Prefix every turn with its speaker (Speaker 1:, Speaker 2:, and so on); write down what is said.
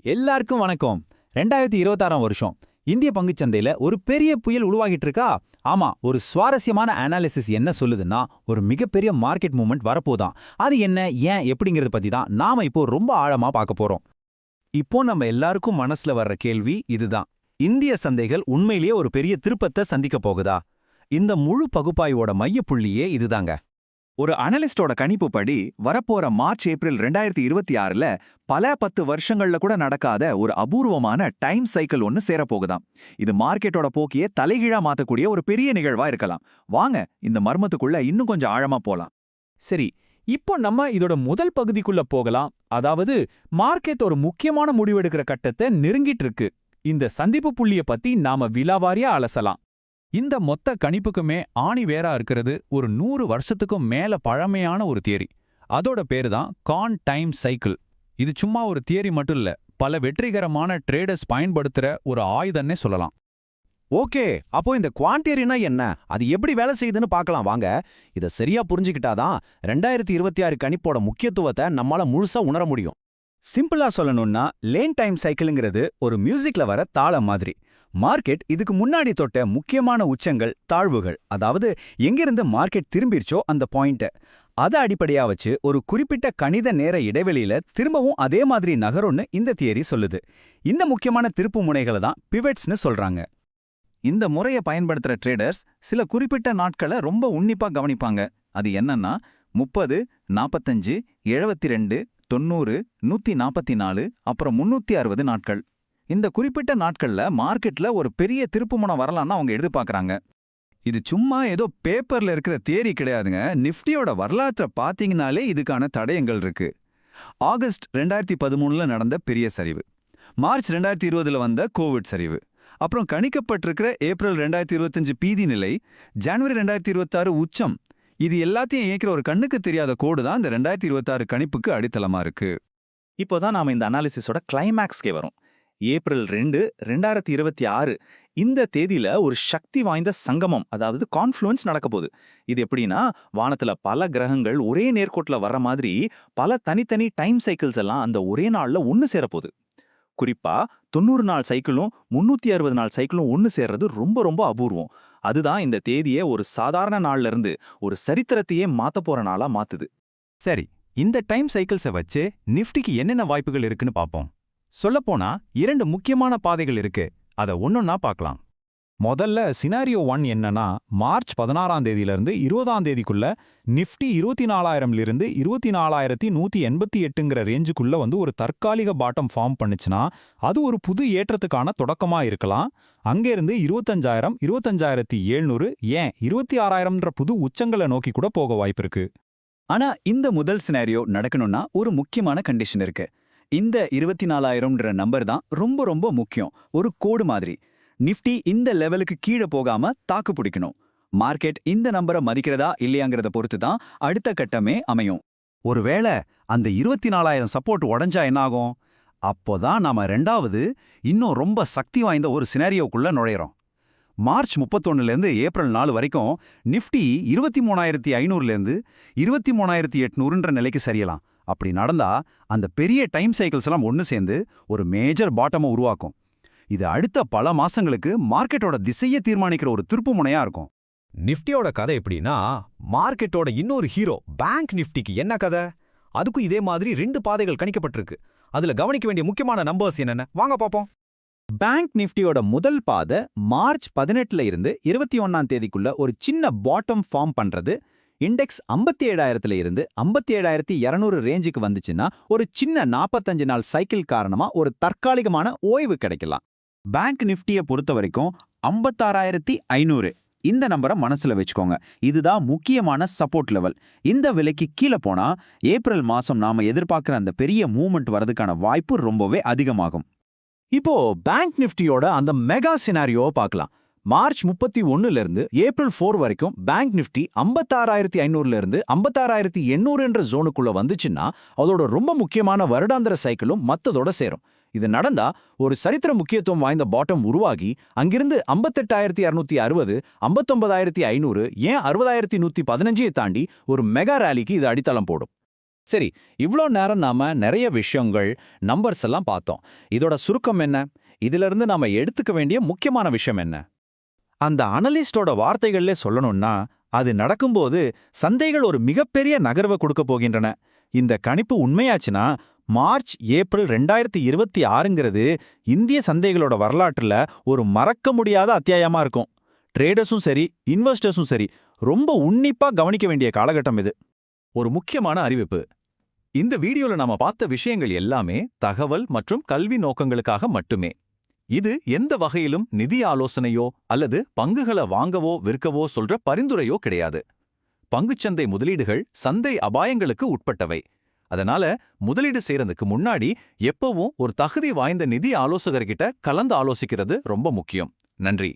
Speaker 1: எல்லாருக்கும் வணக்கம். 2026 வருஷம் இந்திய பங்குச்சந்தையில ஒரு பெரிய புயல் உருவாகிட்டு இருக்கா? ஆமா, ஒரு சுவாரஸ்யமான அனாலிசிஸ் என்ன சொல்லுதுன்னா, ஒரு மிகப்பெரிய மார்க்கெட் மூவ்மெண்ட் வரப்போதான். அது என்ன, ஏன், எப்படிங்கிறத பத்தி தான் நாம இப்போ ரொம்ப ஆழமா பார்க்க போறோம்.
Speaker 2: இப்போ நம்ம எல்லாருக்கும் மனசுல வர்ற கேள்வி இதுதான். இந்திய சந்தைகள் உண்மையிலேயே ஒரு பெரிய திருப்பத்தை சந்திக்க போகுதா? இந்த முழு பகுப்பாய்வோட மையப்புள்ளியே இதுதாங்க.
Speaker 3: ஒரு அனலிஸ்டோட கணிப்புப்படி வரப்போற மார்ச் ஏப்ரல் 2026ல பல 10 வருஷங்கள்ல கூட நடக்காத ஒரு அபூர்வமான டைம் சைக்கிள் ஒன்னு சேரப்போகுதாம். இது மார்க்கெட்டோட போக்கியே தலைகீழா மாத்தக்கூடிய ஒரு பெரிய நிகழ்வா இருக்கலாம். வாங்க இந்த மர்மத்துக்குள்ள இன்னும் கொஞ்சம் ஆழமா போலாம்.
Speaker 2: சரி, இப்போ நம்ம இதோட முதல் பகுதிக்குள்ள போகலாம். அதாவது மார்க்கெட் ஒரு முக்கியமான முடிவெடுக்கிற கட்டத்தை நெருங்கிட்டு இருக்கு. இந்த சந்திப்பு புள்ளிய பத்தி நாம விலாவாரியா அலசலாம். இந்த மொத்த கணிப்புக்குமே ஆணி வேரா இருக்கிறது ஒரு 100 வருஷத்துக்கும் மேல பழமையான ஒரு தியரி. அதோட பேரு தான் கான் டைம் சைக்கிள். இது சும்மா ஒரு தியரி மட்டும் இல்ல, பல வெற்றிகரமான ட்ரேடர்ஸ் பயன்படுத்துற ஒரு ஆயுதன்னே சொல்லலாம்.
Speaker 1: ஓகே, அப்போ இந்த குவான்டியரினா என்ன, அது எப்படி வேலை செய்யுதுன்னு பார்க்கலாம் வாங்க. இதை சரியா புரிஞ்சுக்கிட்டாதான் 2026 கணிப்போட முக்கியத்துவத்தை நம்மால முழுசா உணர முடியும். சிம்பிளா சொல்லணும்னா, லேன் டைம் சைக்கிள்ங்கிறது ஒரு மியூசிக்ல வர தாளம் மாதிரி. மார்க்கெட் இதுக்கு முன்னாடி தொட்ட முக்கியமான உச்சங்கள், தாழ்வுகள், அதாவது எங்கிருந்து மார்க்கெட் திரும்பிருச்சோ அந்த பாயிண்ட், அதை அடிப்படையா வச்சு ஒரு குறிப்பிட்ட கணித நேர இடைவெளியில திரும்பவும் அதே மாதிரி நகரும்னு இந்த தியரி சொல்லுது. இந்த முக்கியமான திருப்பு முனைகளை தான் பிவட்ஸ்னு சொல்றாங்க.
Speaker 3: இந்த முறையை பயன்படுத்துற ட்ரேடர்ஸ் சில குறிப்பிட்ட நாட்களை ரொம்ப உன்னிப்பா கவனிப்பாங்க. அது என்னன்னா 30, 45, 72, 90, 144, அப்புறம் 360 நாட்கள். இந்த குறிப்பிட்ட நாட்கள்ல மார்க்கெட்ல ஒரு பெரிய திருப்புமுனை வரலாம்னு அவங்க எதிர்பார்க்கறாங்க. இது சும்மா ஏதோ பேப்பர்ல இருக்கிற தியரி கிடையாதுங்க. நிஃப்டியோட வரலாற்றை பாத்தீங்கனாலே இதுக்கான தடயங்கள் இருக்கு. ஆகஸ்ட் 2013ல நடந்த பெரிய சரிவு, மார்ச் 2020ல வந்த கோவிட் சரிவு, அப்புறம் கணிக்கப்பட்டிருக்கிற ஏப்ரல் 2025 பீதி நிலை, ஜனவரி 2026 உச்சம், இது எல்லாத்தையும் இயக்கிற ஒரு கண்ணுக்கு தெரியாத கோடு தான் இந்த 2026 கணிப்புக்கு அடித்தளமா இருக்கு.
Speaker 2: இப்போதான் நாம இந்த அனாலிசிஸோட கிளைமேக்ஸ்கே வரும். ஏப்ரல் 2, 2026 இந்த தேதியில ஒரு சக்தி வாய்ந்த சங்கமம், அதாவது கான்ஃப்ளூயன்ஸ் நடக்க போகுது. இது எப்படின்னா, வானத்துல பல கிரகங்கள் ஒரே நேர்கோட்டுல வர்ற மாதிரி பல தனித்தனி டைம் சைக்கிள்ஸ் எல்லாம் அந்த ஒரே நாள்ல ஒன்னு சேரப்போகுது. குறிப்பா 90 நாள் சைக்கிளும் 360 நாள் சைக்கிளும் ஒன்னு சேர்றது ரொம்ப ரொம்ப அபூர்வம். அதுதான் இந்த தேதியை ஒரு சாதாரண நாள்ல இருந்து ஒரு சரித்திரத்தையே மாத்த போற நாளா மாத்துது.
Speaker 1: சரி, இந்த டைம் சைக்கிள்ஸை வச்சு நிஃப்டிக்கு என்னென்ன வாய்ப்புகள் இருக்குன்னு பார்ப்போம். சொல்லப்போனா 2 முக்கியமான பாதைகள் இருக்கு. அதை ஒன்னொன்னா பார்க்கலாம். முதல்ல சினாரியோ 1 என்னன்னா, மார்ச் 16ஆம் தேதியிலிருந்து 20ஆம் தேதிக்குள்ள நிஃப்டி 24,000லிருந்து 24,188ங்கிற ரேஞ்சுக்குள்ள வந்து ஒரு தற்காலிக பாட்டம் ஃபார்ம் பண்ணுச்சுன்னா, அது ஒரு புது ஏற்றத்துக்கான தொடக்கமா இருக்கலாம். அங்கேருந்து 25,000, 25,700, ஏன் 26,000ன்ற புது உச்சங்களை நோக்கி கூட போக வாய்ப்பு இருக்கு.
Speaker 3: ஆனா இந்த முதல் சினாரியோ நடக்கணும்னா ஒரு முக்கியமான கண்டிஷன் இருக்கு. இந்த 24,000ன்ற நம்பர் தான் ரொம்ப ரொம்ப முக்கியம். ஒரு கோடு மாதிரி. நிஃப்டி இந்த லெவலுக்கு கீழே போகாம தாக்கு பிடிக்கணும். மார்க்கெட் இந்த நம்பரை மதிக்கிறதா இல்லையாங்கிறத பொறுத்து தான் அடுத்த கட்டமே அமையும்.
Speaker 1: ஒருவேளை அந்த 24,000 சப்போர்ட் உடைஞ்சா என்னாகும்? அப்போதான் நாம ரெண்டாவது, இன்னும் ரொம்ப சக்தி வாய்ந்த ஒரு சினாரியோக்குள்ள நுழையிறோம். மார்ச் 31லேருந்து ஏப்ரல் 4 வரைக்கும் நிஃப்டி 23,500லேருந்து 23,800ன்ற நிலைக்கு சரியலாம். அப்படி நடந்தா அந்த பெரிய டைம் சைக்கிள்ஸ் எல்லாம் ஒன்னு சேர்ந்து ஒரு மேஜர் பாட்டமை உருவாக்கும். இது அடுத்த பல மாசங்களுக்கு மார்க்கெட்டோட திசையை தீர்மானிக்கிற ஒரு திருப்பு முனையா இருக்கும்.
Speaker 2: நிஃப்டியோட கதை எப்படின்னா, மார்க்கெட்டோட இன்னொரு ஹீரோ பேங்க் நிஃப்டிக்கு என்ன கதை? அதுக்கும் இதே மாதிரி 2 பாதைகள் கணிக்கப்பட்டிருக்கு. அதுல கவனிக்க வேண்டிய முக்கியமான நம்பர்ஸ் என்னென்ன வாங்க பாப்போம்.
Speaker 1: பேங்க் நிஃப்டியோட முதல் பாதை மார்ச் 18ல இருந்து 21ஆம் தேதிக்குள்ள ஒரு சின்ன பாட்டம் ஃபார்ம் பண்றது. இண்டெக்ஸ் 57,000ல இருந்து 57,200 ரேஞ்சுக்கு வந்துச்சுன்னா ஒரு சின்ன 45 நாள் சைக்கிள் காரணமா ஒரு தற்காலிகமான ஓய்வு கிடைக்கலாம். பேங்க் நிஃப்டியை பொறுத்த வரைக்கும் 56,500 இந்த நம்பரை மனசுல வச்சுக்கோங்க. இதுதான் முக்கியமான சப்போர்ட் லெவல். இந்த விலைக்கு கீழே போனா ஏப்ரல் மாசம் நாம எதிர்பார்க்கிற அந்த பெரிய மூவ்மெண்ட் வரதுக்கான வாய்ப்பு ரொம்பவே அதிகமாகும். இப்போ பேங்க் நிஃப்டியோட அந்த மெகா சினாரியோவை பார்க்கலாம். மார்ச் 31லிருந்து ஏப்ரல் 4 வரைக்கும் பேங்க் நிஃப்டி 56,500லிருந்து 56,800 என்ற ஜோனுக்குள்ள வந்துச்சுன்னா அதோட ரொம்ப முக்கியமான வருடாந்திர சைக்கிளும் மத்ததோட சேரும். இது நடந்தா ஒரு சரித்திர முக்கியத்துவம் வாய்ந்த பாட்டம் உருவாகி அங்கிருந்து 58,260, 59,500, ஏன் 60,115 தாண்டி ஒரு மெகா ரேலிக்கு இது அடித்தளம் போடும். சரி, இவ்ளோ நேரம் நாம நிறைய விஷயங்கள், நம்பர்ஸ் எல்லாம் பார்த்தோம். இதோட சுருக்கம் என்ன? இதிலிருந்து நாம எடுத்துக்க வேண்டிய முக்கியமான விஷயம் என்ன?
Speaker 2: அந்த அனலிஸ்டோட வார்த்தைகள்ல சொல்லணும்னா, அது நடக்கும்போது சந்தைகள் ஒரு மிகப்பெரிய நகர்வை கொடுக்க போகின்றன. இந்த கணிப்பு உண்மையாச்சுன்னா, மார்ச் ஏப்ரல் 2026ங்கிறது இந்திய சந்தைகளோட வரலாற்றுல ஒரு மறக்க முடியாத அத்தியாயமா இருக்கும். ட்ரேடர்ஸும் சரி, இன்வெஸ்டர்ஸும் சரி, ரொம்ப உன்னிப்பா கவனிக்க வேண்டிய காலகட்டம் இது.
Speaker 4: ஒரு முக்கியமான அறிவிப்பு. இந்த வீடியோல நாம பார்த்த விஷயங்கள் எல்லாமே தகவல் மற்றும் கல்வி நோக்கங்களுக்காக மட்டுமே. இது எந்த வகையிலும் நிதி ஆலோசனையோ அல்லது பங்குகளை வாங்கவோ விற்கவோ சொல்ற பரிந்துரையோ கிடையாது. பங்குச்சந்தை முதலீடுகள் சந்தை அபாயங்களுக்கு உட்பட்டவை. அதனால முதலீடு செய்யறதுக்கு முன்னாடி எப்பவும் ஒரு தகுதி வாய்ந்த நிதி ஆலோசகர்கிட்ட கலந்து ஆலோசிக்கிறது ரொம்ப முக்கியம். நன்றி.